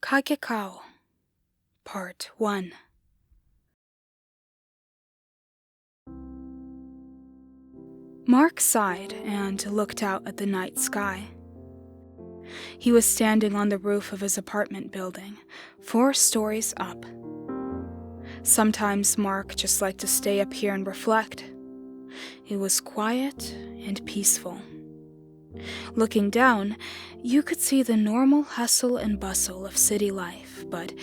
KageKao, Part 1. Mark sighed and looked out at the night sky. He was standing on the roof of his apartment building, 4 stories up. Sometimes Mark just liked to stay up here and reflect. It was quiet and peaceful. Looking down, you could see the normal hustle and bustle of city life, but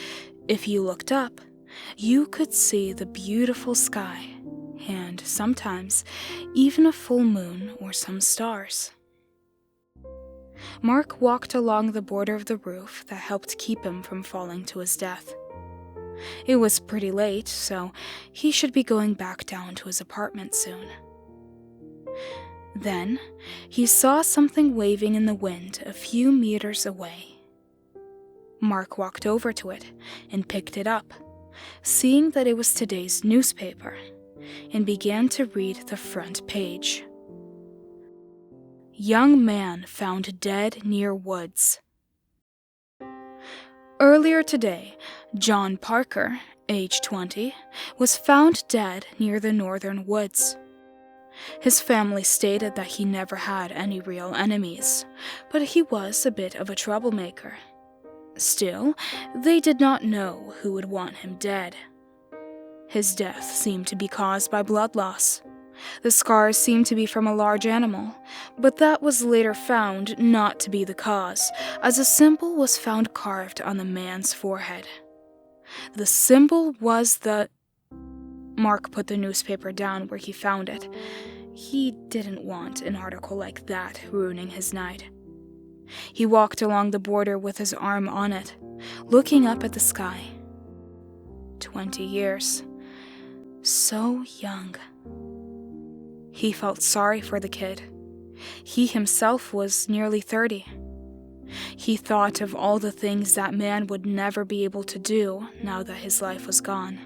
if you looked up, you could see the beautiful sky, and sometimes even a full moon or some stars. Mark walked along the border of the roof that helped keep him from falling to his death. It was pretty late, so he should be going back down to his apartment soon. Then, he saw something waving in the wind a few meters away. Mark walked over to it and picked it up, seeing that it was today's newspaper, and began to read the front page. Young man found dead near woods. Earlier today, John Parker, age 20, was found dead near the northern woods. His family stated that he never had any real enemies, but he was a bit of a troublemaker. Still, they did not know who would want him dead. His death seemed to be caused by blood loss. The scars seemed to be from a large animal, but that was later found not to be the cause, as a symbol was found carved on the man's forehead. The symbol was the... Mark put the newspaper down where he found it. He didn't want an article like that ruining his night. He walked along the border with his arm on it, looking up at the sky. 20 years. So young. He felt sorry for the kid. He himself was nearly 30. He thought of all the things that man would never be able to do now that his life was gone.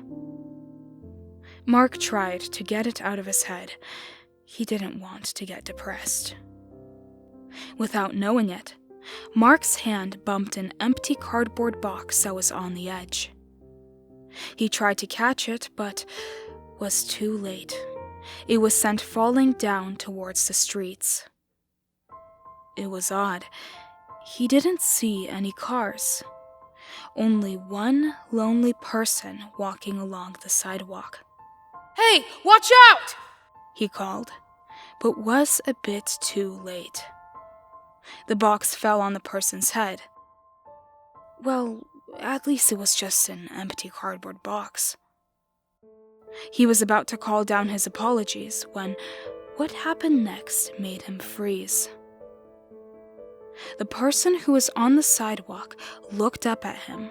Mark tried to get it out of his head. He didn't want to get depressed. Without knowing it, Mark's hand bumped an empty cardboard box that was on the edge. He tried to catch it, but was too late. It was sent falling down towards the streets. It was odd. He didn't see any cars. Only one lonely person walking along the sidewalk. "Hey, watch out!" he called, but was a bit too late. The box fell on the person's head. Well, at least it was just an empty cardboard box. He was about to call down his apologies when what happened next made him freeze. The person who was on the sidewalk looked up at him.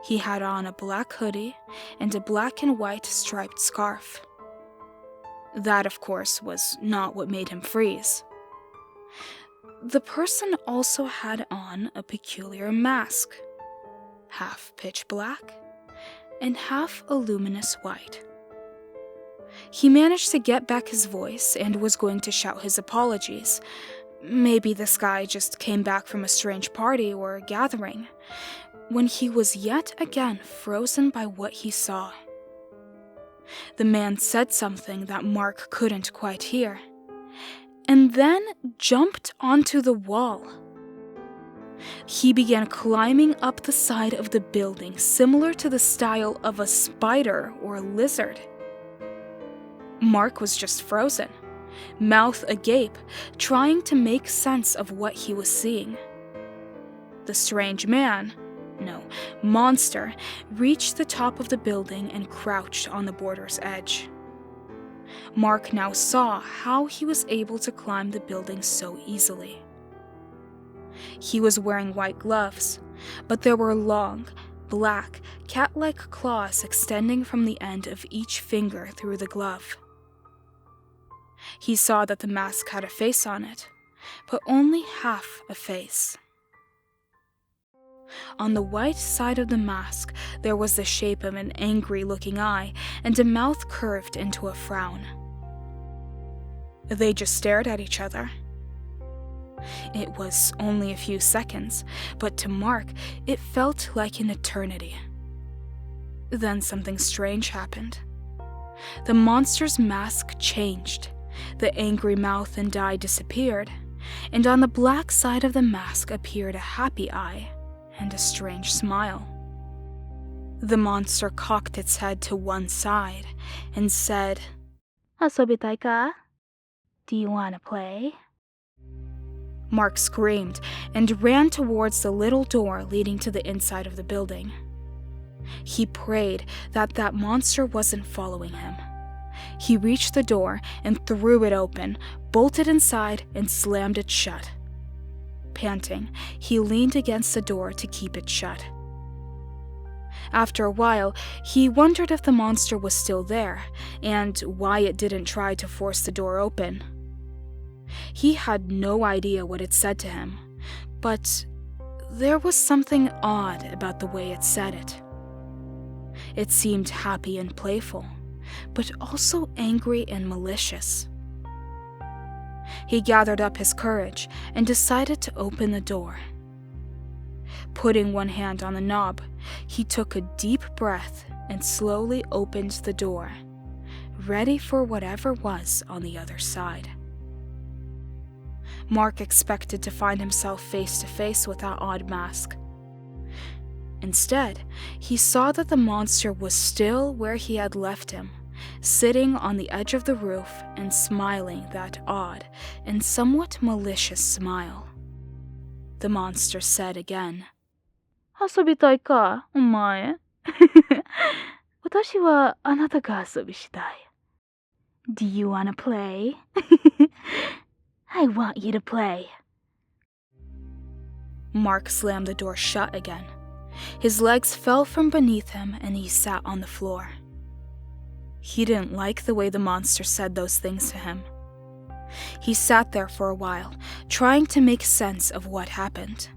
He had on a black hoodie and a black and white striped scarf. That, of course, was not what made him freeze. The person also had on a peculiar mask, half pitch black and half a luminous white. He managed to get back his voice and was going to shout his apologies. Maybe this guy just came back from a strange party or gathering, when he was yet again frozen by what he saw. The man said something that Mark couldn't quite hear, and then jumped onto the wall. He began climbing up the side of the building, similar to the style of a spider or a lizard. Mark was just frozen, mouth agape, trying to make sense of what he was seeing. The strange monster, reached the top of the building and crouched on the border's edge. Mark now saw how he was able to climb the building so easily. He was wearing white gloves, but there were long, black, cat-like claws extending from the end of each finger through the glove. He saw that the mask had a face on it, but only half a face. On the white side of the mask, there was the shape of an angry-looking eye and a mouth curved into a frown. They just stared at each other. It was only a few seconds, but to Mark, it felt like an eternity. Then something strange happened. The monster's mask changed, the angry mouth and eye disappeared, and on the black side of the mask appeared a happy eye and a strange smile. The monster cocked its head to one side and said, "Asobitai ka? Do you want to play?" Mark screamed and ran towards the little door leading to the inside of the building. He prayed that that monster wasn't following him. He reached the door and threw it open, bolted inside, and slammed it shut. Panting, he leaned against the door to keep it shut. After a while, he wondered if the monster was still there, and why it didn't try to force the door open. He had no idea what it said to him, but there was something odd about the way it said it. It seemed happy and playful, but also angry and malicious. He gathered up his courage and decided to open the door. Putting one hand on the knob, he took a deep breath and slowly opened the door, ready for whatever was on the other side. Mark expected to find himself face to face with that odd mask. Instead, he saw that the monster was still where he had left him, sitting on the edge of the roof and smiling that odd and somewhat malicious smile. The monster said again, "Asobitai ka, omae? Watashi wa anata ga asobi shitai. Do you want to play? I want you to play." Mark slammed the door shut again. His legs fell from beneath him and he sat on the floor. He didn't like the way the monster said those things to him. He sat there for a while, trying to make sense of what happened.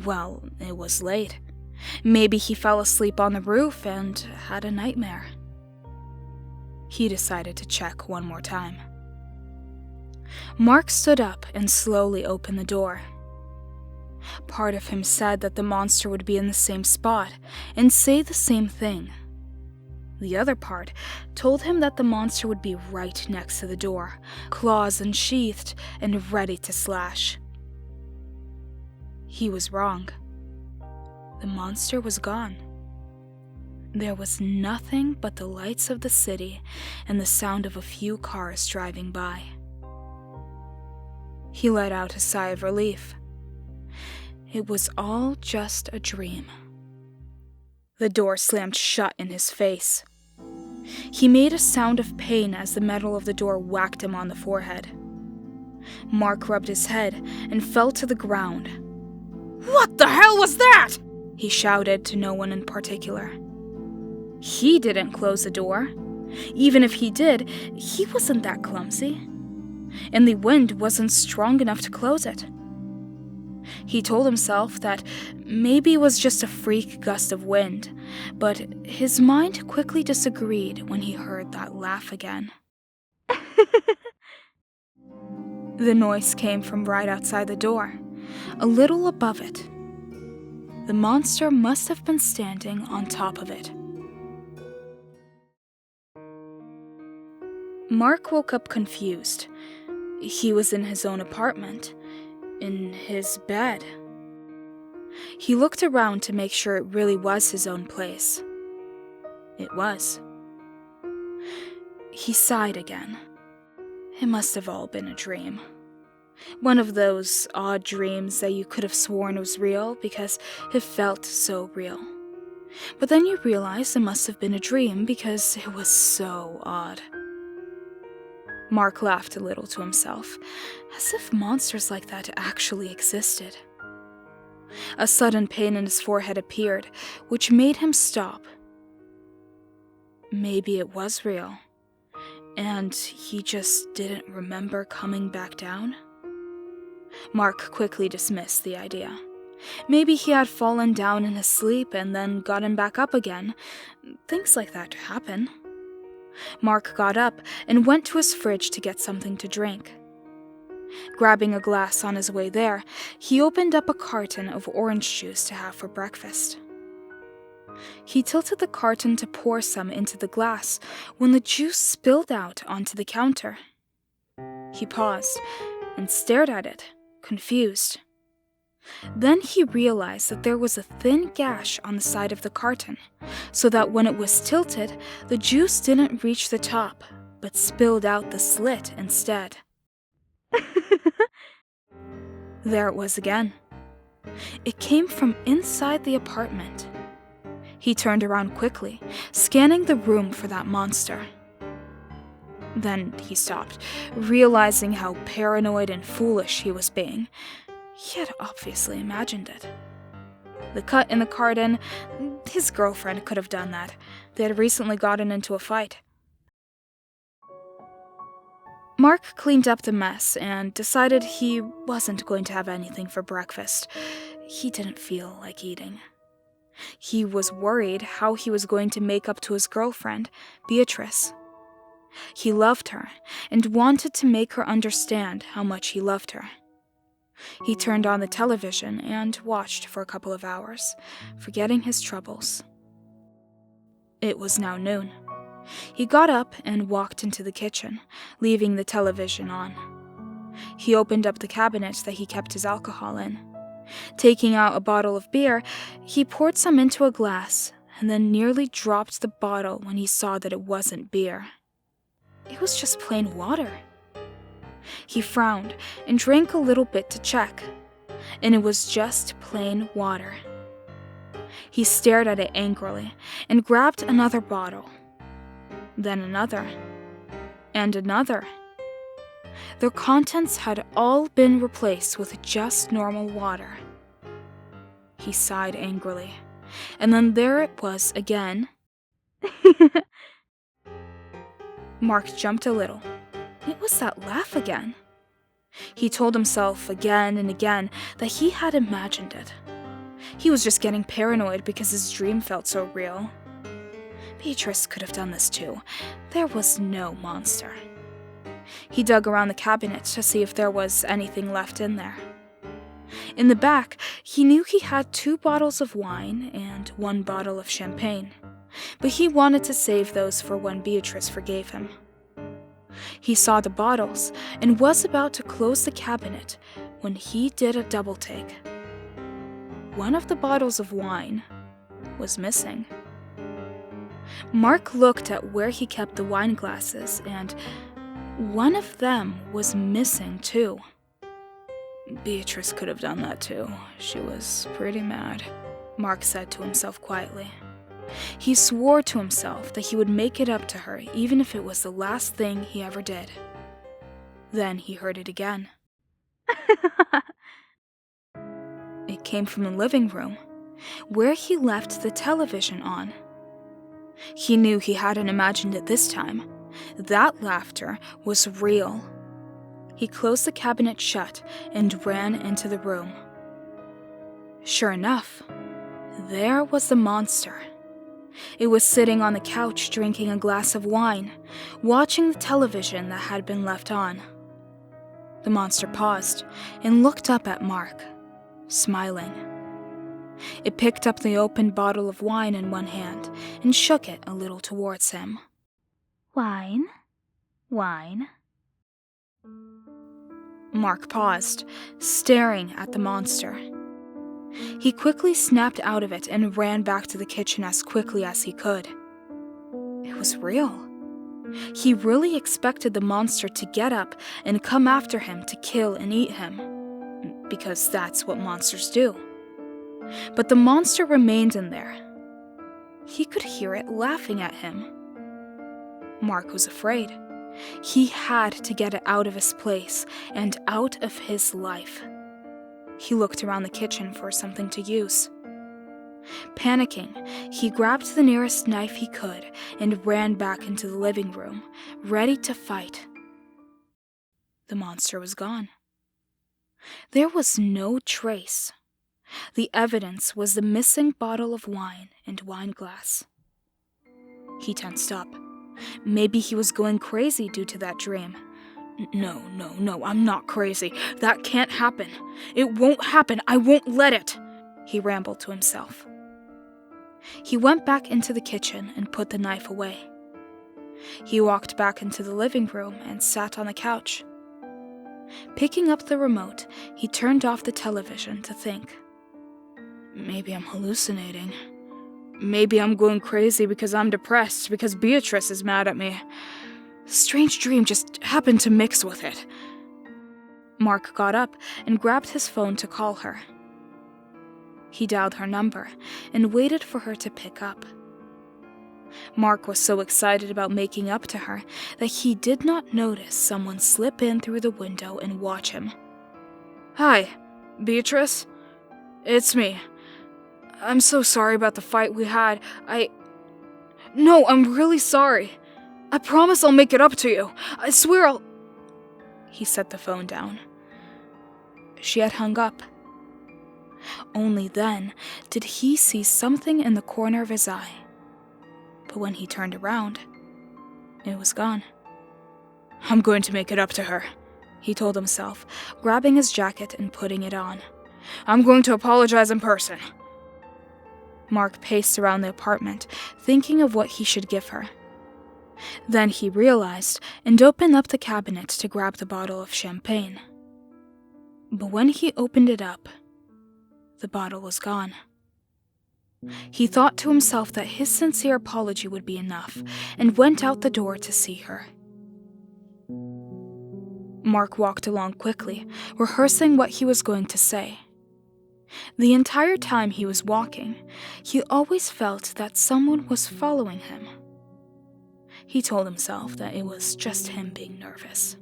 Well, it was late. Maybe he fell asleep on the roof and had a nightmare. He decided to check one more time. Mark stood up and slowly opened the door. Part of him said that the monster would be in the same spot and say the same thing. The other part told him that the monster would be right next to the door, claws unsheathed and ready to slash. He was wrong. The monster was gone. There was nothing but the lights of the city and the sound of a few cars driving by. He let out a sigh of relief. It was all just a dream. The door slammed shut in his face. He made a sound of pain as the metal of the door whacked him on the forehead. Mark rubbed his head and fell to the ground. "What the hell was that?" he shouted to no one in particular. He didn't close the door. Even if he did, he wasn't that clumsy. And the wind wasn't strong enough to close it. He told himself that maybe it was just a freak gust of wind, but his mind quickly disagreed when he heard that laugh again. The noise came from right outside the door, a little above it. The monster must have been standing on top of it. Mark woke up confused. He was in his own apartment, in his bed. He looked around to make sure it really was his own place. It was. He sighed again. It must have all been a dream. One of those odd dreams that you could have sworn was real because it felt so real. But then you realize it must have been a dream because it was so odd. Mark laughed a little to himself, as if monsters like that actually existed. A sudden pain in his forehead appeared, which made him stop. Maybe it was real, and he just didn't remember coming back down? Mark quickly dismissed the idea. Maybe he had fallen down in his sleep and then gotten back up again. Things like that happen. Mark got up and went to his fridge to get something to drink. Grabbing a glass on his way there, he opened up a carton of orange juice to have for breakfast. He tilted the carton to pour some into the glass when the juice spilled out onto the counter. He paused and stared at it, confused. Then he realized that there was a thin gash on the side of the carton, so that when it was tilted, the juice didn't reach the top, but spilled out the slit instead. There it was again. It came from inside the apartment. He turned around quickly, scanning the room for that monster. Then he stopped, realizing how paranoid and foolish he was being. He had obviously imagined it. The cut in the carton, his girlfriend could have done that. They had recently gotten into a fight. Mark cleaned up the mess and decided he wasn't going to have anything for breakfast. He didn't feel like eating. He was worried how he was going to make up to his girlfriend, Beatrice. He loved her and wanted to make her understand how much he loved her. He turned on the television and watched for a couple of hours, forgetting his troubles. It was now noon. He got up and walked into the kitchen, leaving the television on. He opened up the cabinet that he kept his alcohol in. Taking out a bottle of beer, he poured some into a glass and then nearly dropped the bottle when he saw that it wasn't beer. It was just plain water. He frowned and drank a little bit to check, and it was just plain water. He stared at it angrily and grabbed another bottle. Then another, and another. Their contents had all been replaced with just normal water. He sighed angrily, and then there it was again. Mark jumped a little. It was that laugh again. He told himself again and again that he had imagined it. He was just getting paranoid because his dream felt so real. Beatrice could have done this too. There was no monster. He dug around the cabinet to see if there was anything left in there. In the back, he knew he had 2 bottles of wine and 1 bottle of champagne, but he wanted to save those for when Beatrice forgave him. He saw the bottles and was about to close the cabinet when he did a double take. One of the bottles of wine was missing. Mark looked at where he kept the wine glasses, and one of them was missing too. Beatrice could have done that too. She was pretty mad, Mark said to himself quietly. He swore to himself that he would make it up to her even if it was the last thing he ever did. Then he heard it again. It came from the living room, where he left the television on. He knew he hadn't imagined it this time. That laughter was real. He closed the cabinet shut and ran into the room. Sure enough, there was the monster. It was sitting on the couch drinking a glass of wine, watching the television that had been left on. The monster paused and looked up at Mark, smiling. It picked up the opened bottle of wine in one hand and shook it a little towards him. "Wine? Wine?" Mark paused, staring at the monster. He quickly snapped out of it and ran back to the kitchen as quickly as he could. It was real. He really expected the monster to get up and come after him to kill and eat him, because that's what monsters do. But the monster remained in there. He could hear it laughing at him. Mark was afraid. He had to get it out of his place and out of his life. He looked around the kitchen for something to use. Panicking, he grabbed the nearest knife he could and ran back into the living room, ready to fight. The monster was gone. There was no trace. The evidence was the missing bottle of wine and wine glass. He tensed up. Maybe he was going crazy due to that dream. No, I'm not crazy. That can't happen. It won't happen. I won't let it, he rambled to himself. He went back into the kitchen and put the knife away. He walked back into the living room and sat on the couch. Picking up the remote, he turned off the television to think. Maybe I'm hallucinating. Maybe I'm going crazy because I'm depressed, because Beatrice is mad at me. Strange dream just happened to mix with it. Mark got up and grabbed his phone to call her. He dialed her number and waited for her to pick up. Mark was so excited about making up to her that he did not notice someone slip in through the window and watch him. Hi, Beatrice? It's me. I'm so sorry about the fight we had. No, I'm really sorry. I promise I'll make it up to you. I swear I'll... He set the phone down. She had hung up. Only then did he see something in the corner of his eye. But when he turned around, it was gone. I'm going to make it up to her, he told himself, grabbing his jacket and putting it on. I'm going to apologize in person. Mark paced around the apartment, thinking of what he should give her. Then he realized and opened up the cabinet to grab the bottle of champagne. But when he opened it up, the bottle was gone. He thought to himself that his sincere apology would be enough, and went out the door to see her. Mark walked along quickly, rehearsing what he was going to say. The entire time he was walking, he always felt that someone was following him. He told himself that it was just him being nervous.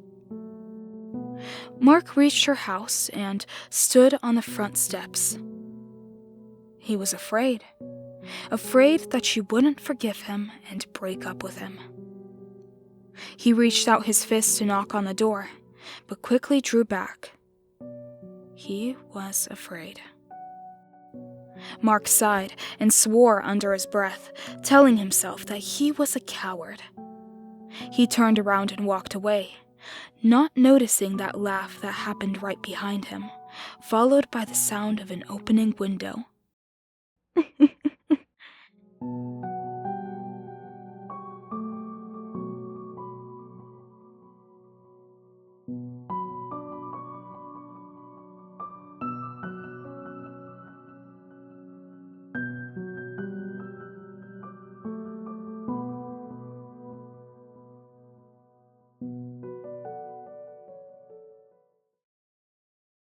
Mark reached her house and stood on the front steps. He was afraid that she wouldn't forgive him and break up with him. He reached out his fist to knock on the door, but quickly drew back. He was afraid. Mark sighed and swore under his breath, telling himself that he was a coward. He turned around and walked away, not noticing that laugh that happened right behind him, followed by the sound of an opening window.